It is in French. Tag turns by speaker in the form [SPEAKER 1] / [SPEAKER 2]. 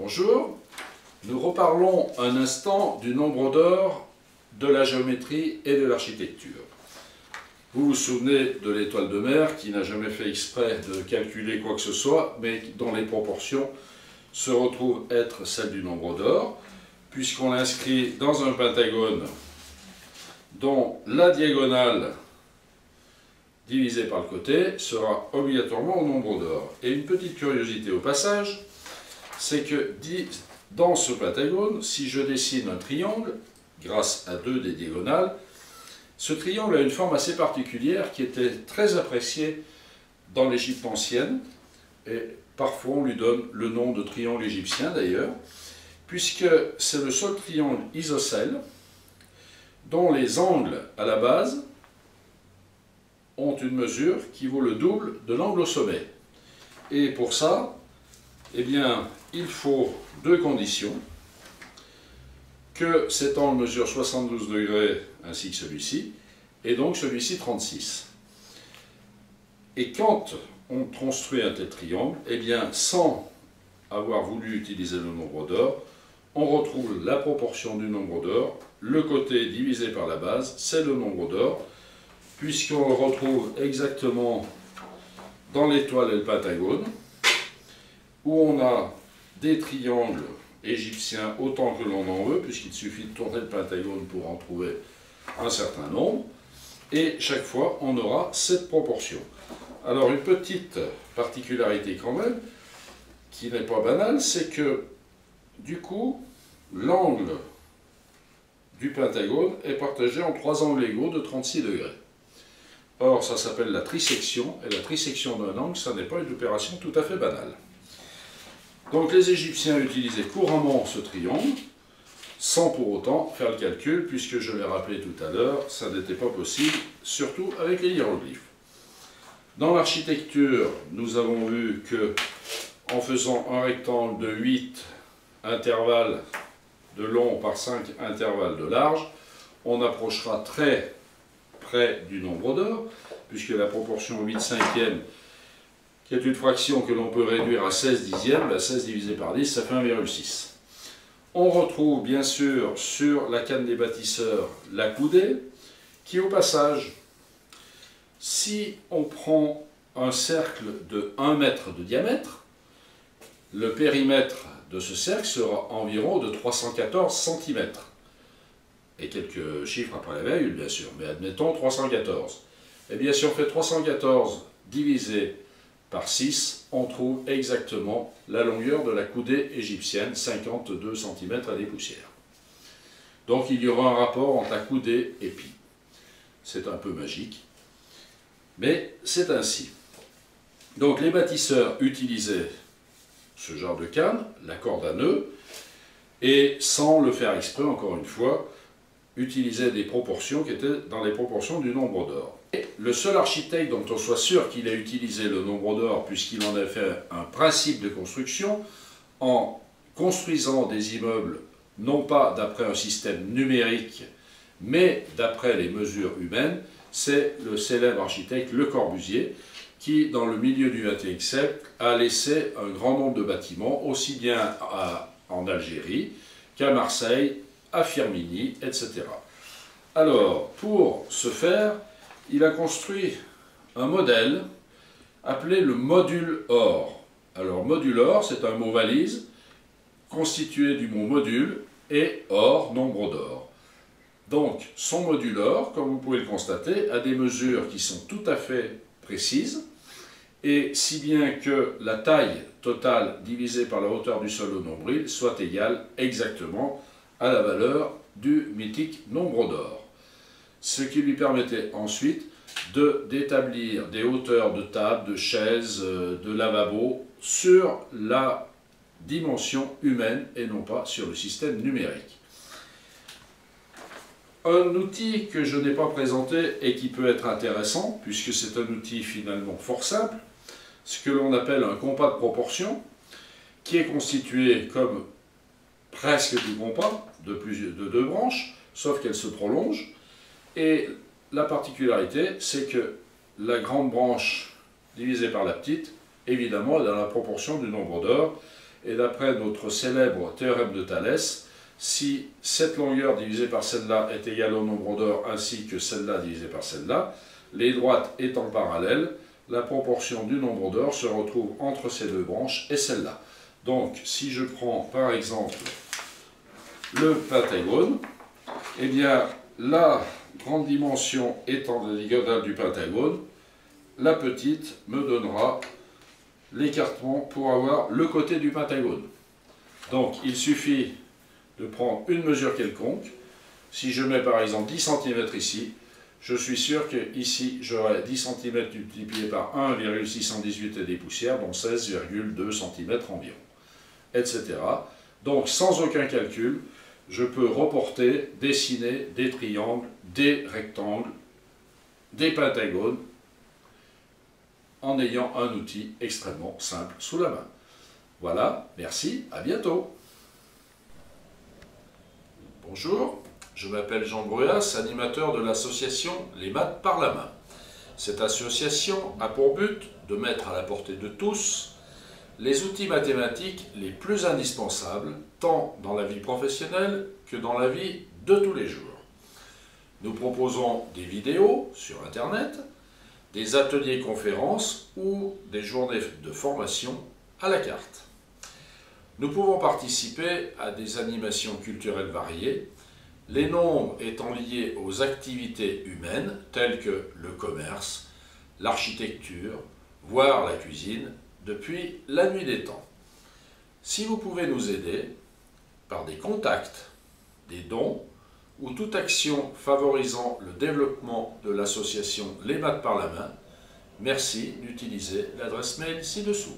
[SPEAKER 1] Bonjour, nous reparlons un instant du nombre d'or, de la géométrie et de l'architecture. Vous vous souvenez de l'étoile de mer qui n'a jamais fait exprès de calculer quoi que ce soit, mais dont les proportions se retrouvent être celles du nombre d'or, puisqu'on l'inscrit dans un pentagone dont la diagonale divisée par le côté sera obligatoirement au nombre d'or. Et une petite curiosité au passage, c'est que dans ce pentagone, si je dessine un triangle, grâce à deux des diagonales, ce triangle a une forme assez particulière qui était très appréciée dans l'Égypte ancienne, et parfois on lui donne le nom de triangle égyptien d'ailleurs, puisque c'est le seul triangle isocèle dont les angles à la base ont une mesure qui vaut le double de l'angle au sommet. Et pour ça, eh bien, il faut deux conditions: que cet angle mesure 72 degrés ainsi que celui-ci, et donc celui-ci 36. Et quand on construit un tel triangle, eh bien, sans avoir voulu utiliser le nombre d'or, on retrouve la proportion du nombre d'or, le côté divisé par la base, c'est le nombre d'or, puisqu'on le retrouve exactement dans l'étoile et le pentagone, où on a des triangles égyptiens autant que l'on en veut, puisqu'il suffit de tourner le pentagone pour en trouver un certain nombre, et chaque fois on aura cette proportion. Alors une petite particularité quand même, qui n'est pas banale, c'est que du coup l'angle du pentagone est partagé en trois angles égaux de 36 degrés. Or ça s'appelle la trisection, et la trisection d'un angle, ça n'est pas une opération tout à fait banale. Donc les Égyptiens utilisaient couramment ce triangle, sans pour autant faire le calcul, puisque je l'ai rappelé tout à l'heure, ça n'était pas possible, surtout avec les hiéroglyphes. Dans l'architecture, nous avons vu que, en faisant un rectangle de 8 intervalles de long par 5 intervalles de large, on approchera très près du nombre d'or, puisque la proportion 8 cinquièmes, qui est une fraction que l'on peut réduire à 16 dixièmes, 16 divisé par 10, ça fait 1,6. On retrouve bien sûr sur la canne des bâtisseurs la coudée, qui au passage, si on prend un cercle de 1 mètre de diamètre, le périmètre de ce cercle sera environ de 314 cm. Et quelques chiffres après la virgule, bien sûr, mais admettons 314. Et bien si on fait 314 divisé par 6, on trouve exactement la longueur de la coudée égyptienne, 52 cm à des poussières. Donc il y aura un rapport entre la coudée et pi. C'est un peu magique, mais c'est ainsi. Donc les bâtisseurs utilisaient ce genre de canne, la corde à nœud, et sans le faire exprès, encore une fois, utilisaient des proportions qui étaient dans les proportions du nombre d'or. Le seul architecte dont on soit sûr qu'il a utilisé le nombre d'or, puisqu'il en a fait un principe de construction, en construisant des immeubles non pas d'après un système numérique, mais d'après les mesures humaines, c'est le célèbre architecte Le Corbusier, qui, dans le milieu du XXe siècle, a laissé un grand nombre de bâtiments, aussi bien en Algérie qu'à Marseille, à Firminy, etc. Alors, pour ce faire, il a construit un modèle appelé le module or. Alors, module or, c'est un mot valise constitué du mot module et or, nombre d'or. Donc, son module or, comme vous pouvez le constater, a des mesures qui sont tout à fait précises, et si bien que la taille totale divisée par la hauteur du sol au nombril soit égale exactement à la valeur du mythique nombre d'or. Ce qui lui permettait ensuite d'établir des hauteurs de table, de chaises, de lavabo sur la dimension humaine et non pas sur le système numérique. Un outil que je n'ai pas présenté et qui peut être intéressant, puisque c'est un outil finalement fort simple, ce que l'on appelle un compas de proportion, qui est constitué comme presque du compas, de deux branches, sauf qu'elles se prolongent. Et la particularité, c'est que la grande branche divisée par la petite, évidemment, est dans la proportion du nombre d'or, Et d'après notre célèbre théorème de Thalès, si cette longueur divisée par celle-là est égale au nombre d'heures ainsi que celle-là divisée par celle-là, les droites étant parallèles, la proportion du nombre d'heures se retrouve entre ces deux branches et celle-là. Donc, si je prends par exemple le pentagone, eh bien, la grande dimension étant la diagonale du pentagone, la petite me donnera l'écartement pour avoir le côté du pentagone. Donc, il suffit de prendre une mesure quelconque. Si je mets par exemple 10 cm ici, je suis sûr que ici j'aurai 10 cm multiplié par 1,618 et des poussières, donc 16,2 cm environ, etc. Donc, sans aucun calcul, je peux reporter, dessiner des triangles, des rectangles, des pentagones, en ayant un outil extrêmement simple sous la main. Voilà, merci, à bientôt. Bonjour, je m'appelle Jean Bruas, animateur de l'association Les Maths par la main. Cette association a pour but de mettre à la portée de tous les outils mathématiques les plus indispensables, tant dans la vie professionnelle que dans la vie de tous les jours. Nous proposons des vidéos sur Internet, des ateliers conférences ou des journées de formation à la carte. Nous pouvons participer à des animations culturelles variées, les nombres étant liés aux activités humaines telles que le commerce, l'architecture, voire la cuisine, depuis la nuit des temps. Si vous pouvez nous aider par des contacts, des dons ou toute action favorisant le développement de l'association Les Maths par la main, merci d'utiliser l'adresse mail ci-dessous.